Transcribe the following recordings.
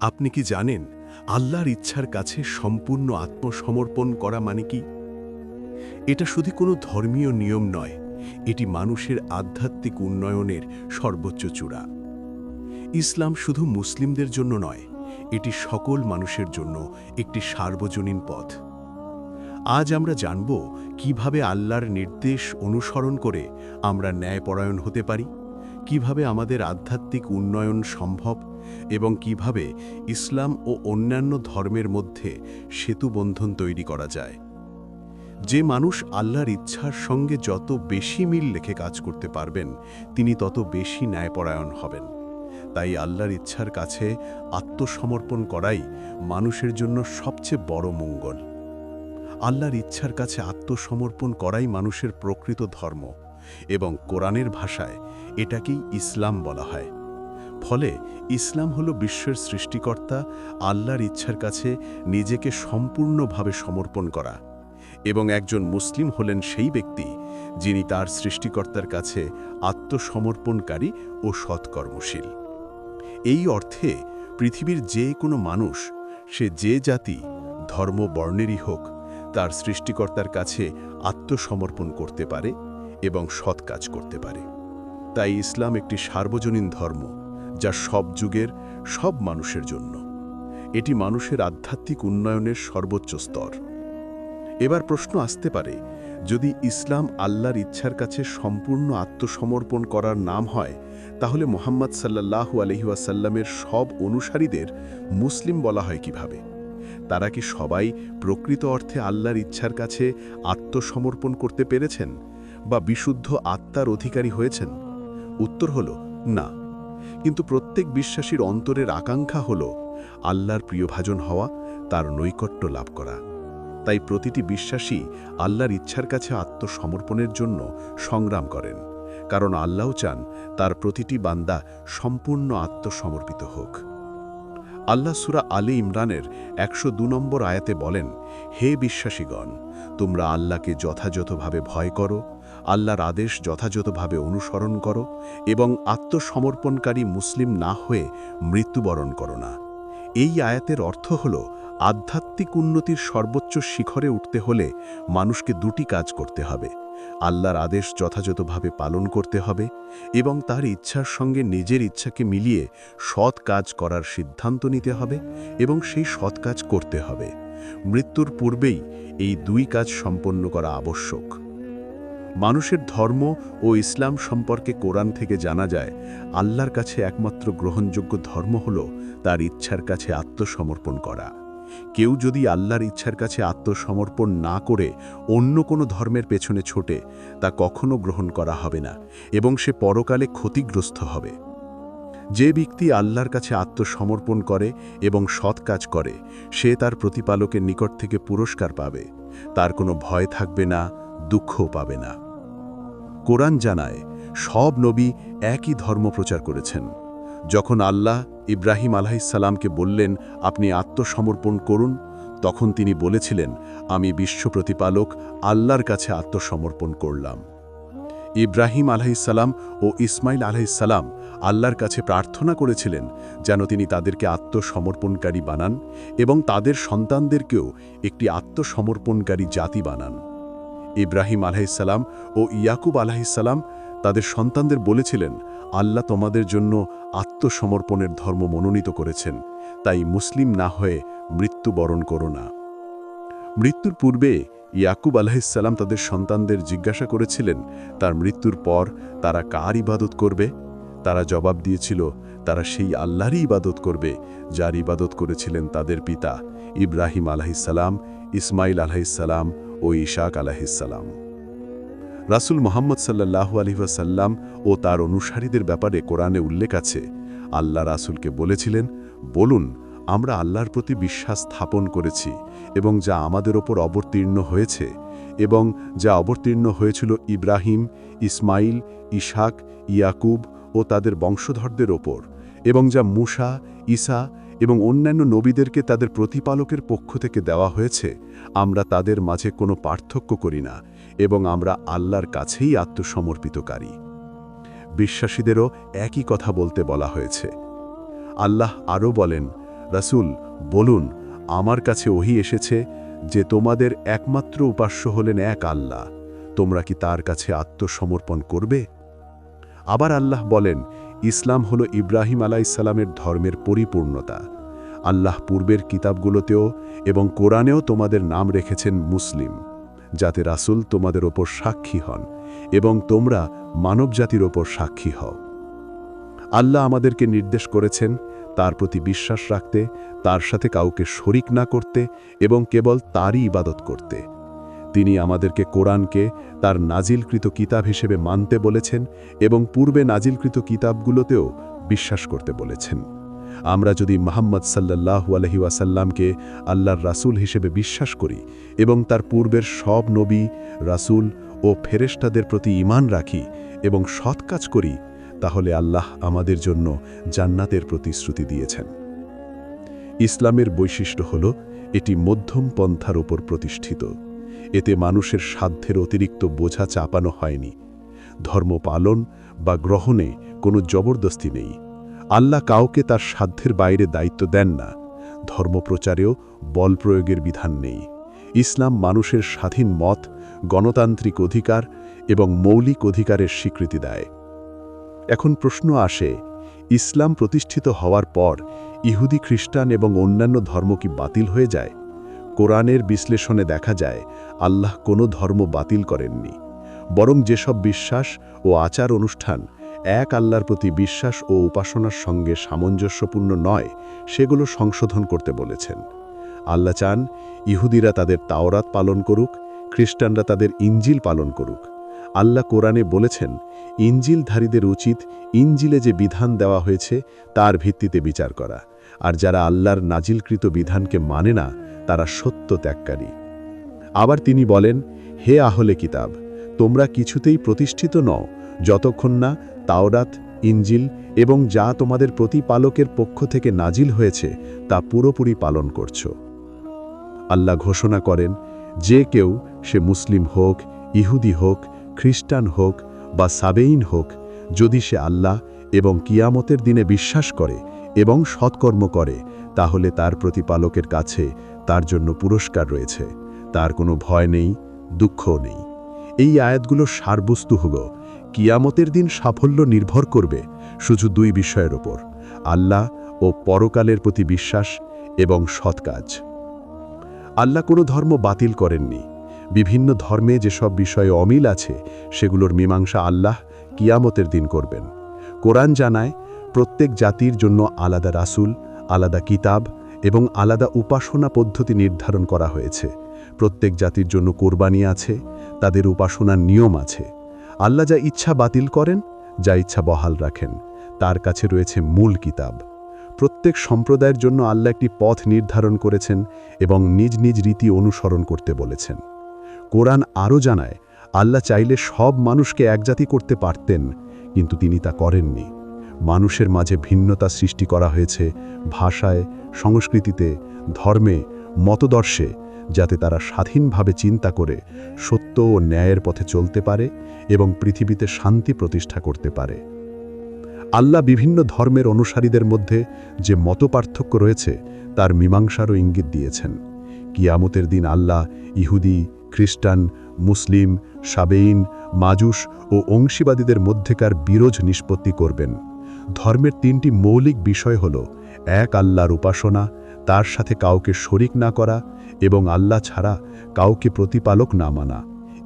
আপনি কি জানেন আল্লাহর ইচ্ছার কাছে সম্পূর্ণ আত্মসমর্পণ করা মানে কি? এটা শুধু কোনো ধর্মীয় নিয়ম নয়, এটি মানুষের আধ্যাত্মিক উন্নয়নের সর্বোচ্চ চূড়া। ইসলাম শুধু মুসলিমদের জন্য নয়, এটি সকল মানুষের জন্য একটি সার্বজনীন পথ। আজ আমরা জানব কিভাবে আল্লাহর নির্দেশ অনুসরণ করে আমরা ন্যায়পরায়ণ হতে পারি, কিভাবে আমাদের আধ্যাত্মিক উন্নয়ন সম্ভব এবং কিভাবে ইসলাম ও অন্যান্য ধর্মের মধ্যে সেতুবন্ধন তৈরি করা যায়। যে মানুষ আল্লাহর ইচ্ছার সঙ্গে যত বেশি মিল রেখে কাজ করতে পারবেন, তিনি তত বেশি ন্যায়পরায়ণ হবেন। তাই আল্লাহর ইচ্ছার কাছে আত্মসমর্পণ করাই মানুষের জন্য সবচেয়ে বড় মঙ্গল। আল্লাহর ইচ্ছার কাছে আত্মসমর্পণ করাই মানুষের প্রকৃত ধর্ম এবং কোরআনের ভাষায় এটাকেই ইসলাম বলা হয়। ফলে ইসলাম হলো বিশ্বের সৃষ্টিকর্তা আল্লাহর ইচ্ছার কাছে নিজেকে সম্পূর্ণভাবে সমর্পণ করা, এবং একজন মুসলিম হলেন সেই ব্যক্তি যিনি তার সৃষ্টিকর্তার কাছে আত্মসমর্পণকারী ও সৎকর্মশীল। এই অর্থে পৃথিবীর যে কোনো মানুষ, সে যে জাতি ধর্ম বর্ণেরই হোক, তার সৃষ্টিকর্তার কাছে আত্মসমর্পণ করতে পারে এবং সৎ কাজ করতে পারে। তাই ইসলাম একটি সার্বজনীন ধর্ম, যা সব যুগের সব মানুষের জন্য। এটি মানুষের আধ্যাত্মিক উন্নয়নের সর্বোচ্চ স্তর। এবার প্রশ্ন আসতে পারে, যদি ইসলাম আল্লাহর ইচ্ছার কাছে সম্পূর্ণ আত্মসমর্পণ করার নাম হয়, তাহলে মুহাম্মদ সাল্লাল্লাহু আলাইহি ওয়াসাল্লামের সব অনুসারীদের মুসলিম বলা হয় কিভাবে? তারা কি সবাই প্রকৃত অর্থে আল্লাহর ইচ্ছার কাছে আত্মসমর্পণ করতে পেরেছেন বা বিশুদ্ধ আত্মার অধিকারী হয়েছেন? উত্তর হল না। কিন্তু প্রত্যেক বিশ্বাসীর অন্তরের আকাঙ্ক্ষা হল আল্লাহর প্রিয়ভাজন হওয়া, তার নৈকট্য লাভ করা। তাই প্রতিটি বিশ্বাসী আল্লাহর ইচ্ছার কাছে আত্মসমর্পণের জন্য সংগ্রাম করেন, কারণ আল্লাহ চান তার প্রতিটি বান্দা সম্পূর্ণ আত্মসমর্পিত হোক। আল্লাহ সূরা আলী ইমরানের ১০২ নম্বর আয়াতে বলেন, হে বিশ্বাসীগণ, তোমরা আল্লাহকে যথাযথভাবে ভয় করো, আল্লাহর আদেশ যথাযথভাবে অনুসরণ করো এবং আত্মসমর্পণকারী মুসলিম না হয়ে মৃত্যুবরণ করো না। এই আয়াতের অর্থ হল, আধ্যাত্মিক উন্নতির সর্বোচ্চ শিখরে উঠতে হলে মানুষকে দুটি কাজ করতে হবে: আল্লাহর আদেশ যথাযথভাবে পালন করতে হবে এবং তার ইচ্ছার সঙ্গে নিজের ইচ্ছাকে মিলিয়ে সৎ কাজ করার সিদ্ধান্ত নিতে হবে এবং সেই সৎ কাজ করতে হবে। মৃত্যুর পূর্বেই এই দুই কাজ সম্পন্ন করা আবশ্যক। মানুষের ধর্ম ও ইসলাম সম্পর্কে কোরআন থেকে জানা যায়, আল্লাহর কাছে একমাত্র গ্রহণযোগ্য ধর্ম হল তার ইচ্ছার কাছে আত্মসমর্পণ করা। কেউ যদি আল্লাহর ইচ্ছার কাছে আত্মসমর্পণ না করে অন্য কোনো ধর্মের পেছনে ছোটে, তা কখনো গ্রহণ করা হবে না এবং সে পরকালে ক্ষতিগ্রস্ত হবে। যে ব্যক্তি আল্লাহর কাছে আত্মসমর্পণ করে এবং সৎ কাজ করে, সে তার প্রতিপালকের নিকট থেকে পুরস্কার পাবে। তার কোনো ভয় থাকবে না, দুঃখও পাবে না। কোরআন জানায়, সব নবী একই ধর্ম প্রচার করেছেন। যখন আল্লাহ ইব্রাহিম আলাইহিসসালামকে বললেন, আপনি আত্মসমর্পণ করুন, তখন তিনি বলেছিলেন, আমি বিশ্ব প্রতিপালক আল্লাহর কাছে আত্মসমর্পণ করলাম। ইব্রাহিম আলাইহিসসালাম ও ইসমাইল আলাইহিসসালাম আল্লাহর কাছে প্রার্থনা করেছিলেন যেন তিনি তাদেরকে আত্মসমর্পণকারী বানান এবং তাদের সন্তানদেরকেও একটি আত্মসমর্পণকারী জাতি বানান। ইব্রাহিম আলাইহিসসালাম ও ইয়াকুব আলাইহিসসালাম তাদের সন্তানদের বলেছিলেন, আল্লাহ তোমাদের জন্য আত্মসমর্পণের ধর্ম মনোনীত করেছেন, তাই মুসলিম না হয়ে মৃত্যুবরণ করো না। মৃত্যুর পূর্বে ইয়াকুব আলাইহিসসালাম তাদের সন্তানদের জিজ্ঞাসা করেছিলেন, তার মৃত্যুর পর তারা কার ইবাদত করবে? তারা জবাব দিয়েছিল, তারা সেই আল্লাহরই ইবাদত করবে যার ইবাদত করেছিলেন তাদের পিতা ইব্রাহিম আলাইহিসসালাম, ইসমাইল আলাইহিসসালাম ও ইশাক আলাইহিসসালাম। রাসূল মুহাম্মদ সাল্লাল্লাহু আলাইহি ওয়াসাল্লাম ও তার অনুসারীদের ব্যাপারে কোরআনে উল্লেখ আছে, আল্লাহ রাসূলকে বলেছিলেন, বলুন, আমরা আল্লাহর প্রতি বিশ্বাস স্থাপন করেছি এবং যা আমাদের ওপর অবতীর্ণ হয়েছে এবং যা অবতীর্ণ হয়েছিল ইব্রাহিম, ইসমাইল, ইশাক, ইয়াকুব ও তাদের বংশধরদের ওপর, এবং যা মূসা, ঈসা এবং অন্যান্য নবীদেরকে তাদের প্রতিপালকের পক্ষ থেকে দেওয়া হয়েছে, আমরা তাদের মাঝে কোনো পার্থক্য করি না এবং আমরা আল্লাহর কাছেই আত্মসমর্পিতকারী। বিশ্বাসীদেরও একই কথা বলতে বলা হয়েছে। আল্লাহ আরও বলেন, রাসূল বলুন, আমার কাছে ওহী এসেছে যে তোমাদের একমাত্র উপাস্য হলেন এক আল্লাহ। তোমরা কি তার কাছে আত্মসমর্পণ করবে? আবার আল্লাহ বলেন, ইসলাম হলো ইব্রাহিম আলাইহিসসালামের ধর্মের পরিপূর্ণতা। আল্লাহ পূর্বের কিতাবগুলোতেও এবং কোরআনেও তোমাদের নাম রেখেছেন মুসলিম, যাতে রাসূল তোমাদের ওপর সাক্ষী হন এবং তোমরা মানবজাতির ওপর সাক্ষী হও। আল্লাহ আমাদেরকে নির্দেশ করেছেন তার প্রতি বিশ্বাস রাখতে, তার সাথে কাউকে শরিক না করতে এবং কেবল তারই ইবাদত করতে। তিনি আমাদেরকে কোরআনকে তার নাজিলকৃত কিতাব হিসেবে মানতে বলেছেন এবং পূর্বে নাজিলকৃত কিতাবগুলোতেও বিশ্বাস করতে বলেছেন। আমরা যদি মুহাম্মদ সাল্লাল্লাহু আলাইহি ওয়াসাল্লামকে আল্লাহর রাসূল হিসেবে বিশ্বাস করি এবং তার পূর্বের সব নবী, রাসূল ও ফেরেশতাদের প্রতি ঈমান রাখি এবং সৎ কাজ করি, তাহলে আল্লাহ আমাদের জন্য জান্নাতের প্রতিশ্রুতি দিয়েছেন। ইসলামের বৈশিষ্ট্য হল এটি মধ্যম পন্থার উপর প্রতিষ্ঠিত। এতে মানুষের সাধ্যের অতিরিক্ত বোঝা চাপানো হয়নি। ধর্ম পালন বা গ্রহণে কোনো জবরদস্তি নেই। আল্লাহ কাউকে তার সাধ্যের বাইরে দায়িত্ব দেন না। ধর্মপ্রচারেও বল প্রয়োগের বিধান নেই। ইসলাম মানুষের স্বাধীন মত, গণতান্ত্রিক অধিকার এবং মৌলিক অধিকারের স্বীকৃতি দেয়। এখন প্রশ্ন আসে, ইসলাম প্রতিষ্ঠিত হওয়ার পর ইহুদি, খ্রিস্টান এবং অন্যান্য ধর্ম কি বাতিল হয়ে যায়? কোরআনের বিশ্লেষণে দেখা যায় আল্লাহ কোনো ধর্ম বাতিল করেননি, বরং যেসব বিশ্বাস ও আচার অনুষ্ঠান এক আল্লাহর প্রতি বিশ্বাস ও উপাসনার সঙ্গে সামঞ্জস্যপূর্ণ নয়, সেগুলো সংশোধন করতে বলেছেন। আল্লাহ চান ইহুদিরা তাদের তাওরাত পালন করুক, খ্রিস্টানরা তাদের ইঞ্জিল পালন করুক। আল্লাহ কোরআনে বলেছেন, ইঞ্জিলধারীদের উচিত ইঞ্জিলে যে বিধান দেওয়া হয়েছে তার ভিত্তিতে বিচার করা, আর যারা আল্লাহর নাজিলকৃত বিধানকে মানে না তারা সত্য ত্যাগকারী। আবার তিনি বলেন, হে আহলে কিতাব, তোমরা কিছুতেই প্রতিষ্ঠিত নও যতক্ষণ না তাওরাত, ইঞ্জিল এবং যা তোমাদের প্রতিপালকের পক্ষ থেকে নাজিল হয়েছে তা পুরোপুরি পালন করছ। আল্লাহ ঘোষণা করেন, যে কেউ, সে মুসলিম হোক, ইহুদি হোক, খ্রিস্টান হোক বা সাবেইন হোক, যদি সে আল্লাহ এবং কিয়ামতের দিনে বিশ্বাস করে এবং সৎকর্ম করে, তাহলে তার প্রতিপালকের কাছে তার জন্য পুরস্কার রয়েছে। তার কোনো ভয় নেই, দুঃখও নেই। এই আয়াতগুলোর সারবস্তু হল, কিয়ামতের দিন সাফল্য নির্ভর করবে শুধু দুই বিষয়ের ওপর: আল্লাহ ও পরকালের প্রতি বিশ্বাস এবং সৎ কাজ। আল্লাহ কোনো ধর্ম বাতিল করেননি। বিভিন্ন ধর্মে যেসব বিষয়ে অমিল আছে সেগুলোর মীমাংসা আল্লাহ কিয়ামতের দিন করবেন। কোরআন জানায়, প্রত্যেক জাতির জন্য আলাদা রাসূল, আলাদা কিতাব এবং আলাদা উপাসনা পদ্ধতি নির্ধারণ করা হয়েছে। প্রত্যেক জাতির জন্য কোরবানি আছে, তাদের উপাসনার নিয়ম আছে। আল্লাহ যা ইচ্ছা বাতিল করেন, যা ইচ্ছা বহাল রাখেন। তার কাছে রয়েছে মূল কিতাব। প্রত্যেক সম্প্রদায়ের জন্য আল্লাহ একটি পথ নির্ধারণ করেছেন এবং নিজ নিজ রীতি অনুসরণ করতে বলেছেন। কোরআন আরও জানায়, আল্লাহ চাইলে সব মানুষকে একজাতি করতে পারতেন, কিন্তু তিনি তা করেননি। মানুষের মাঝে ভিন্নতা সৃষ্টি করা হয়েছে ভাষায়, সংস্কৃতিতে, ধর্মে, মতদর্শে, যাতে তারা স্বাধীনভাবে চিন্তা করে সত্য ও ন্যায়ের পথে চলতে পারে এবং পৃথিবীতে শান্তি প্রতিষ্ঠা করতে পারে। আল্লাহ বিভিন্ন ধর্মের অনুসারীদের মধ্যে যে মতপার্থক্য রয়েছে তার মীমাংসারও ইঙ্গিত দিয়েছেন। কিয়ামতের দিন আল্লাহ ইহুদি, খ্রিস্টান, মুসলিম, সাবেইন, মাজুস ও অংশীবাদীদের মধ্যেকার বিরোধ নিষ্পত্তি করবেন। ধর্মের তিনটি মৌলিক বিষয় হল, এক আল্লাহর উপাসনা, তার সাথে কাউকে শরিক না করা এবং আল্লাহ ছাড়া কাউকে প্রতিপালক না মানা।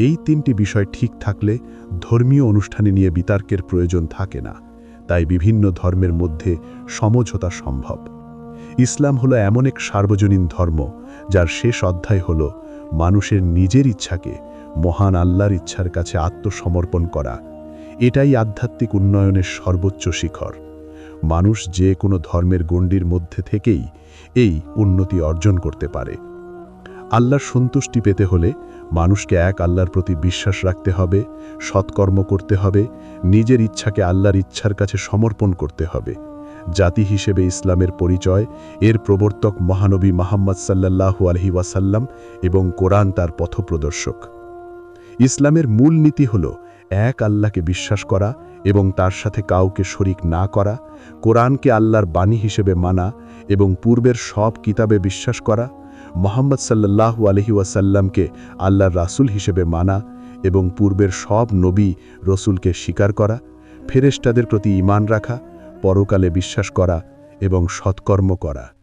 এই তিনটি বিষয় ঠিক থাকলে ধর্মীয় অনুষ্ঠানে নিয়ে বিতর্কের প্রয়োজন থাকে না। তাই বিভিন্ন ধর্মের মধ্যে সমঝোতা সম্ভব। ইসলাম হলো এমন এক সার্বজনীন ধর্ম যার শেষ অধ্যায় হল মানুষের নিজের ইচ্ছাকে মহান আল্লাহর ইচ্ছার কাছে আত্মসমর্পণ করা। এটাই আধ্যাত্মিক উন্নয়নের সর্বোচ্চ শিখর। মানুষ যে কোনো ধর্মের গণ্ডির মধ্যে থেকেই এই উন্নতি অর্জন করতে পারে। আল্লাহর সন্তুষ্টি পেতে হলে মানুষকে এক আল্লাহর প্রতি বিশ্বাস রাখতে হবে, সৎকর্ম করতে হবে, নিজের ইচ্ছাকে আল্লাহর ইচ্ছার কাছে সমর্পণ করতে হবে। জাতি হিসেবে ইসলামের পরিচয় এর প্রবর্তক মহানবী মুহাম্মদ সাল্লাল্লাহু আলাইহি ওয়াসাল্লাম এবং কোরআন তার পথপ্রদর্শক। ইসলামের মূল নীতি হল এক আল্লাহকে বিশ্বাস করা এবং তার সাথে কাউকে শরিক না করা, কোরআনকে আল্লাহর বাণী হিসেবে মানা এবং পূর্বের সব কিতাবে বিশ্বাস করা, মুহাম্মদ সাল্লাল্লাহু আলাইহি ওয়াসাল্লামকে আল্লাহর রাসূল হিসেবে মানা এবং পূর্বের সব নবী রসুলকে স্বীকার করা, ফেরেশতাদের প্রতি ঈমান রাখা, পরকালে বিশ্বাস করা এবং সৎকর্ম করা।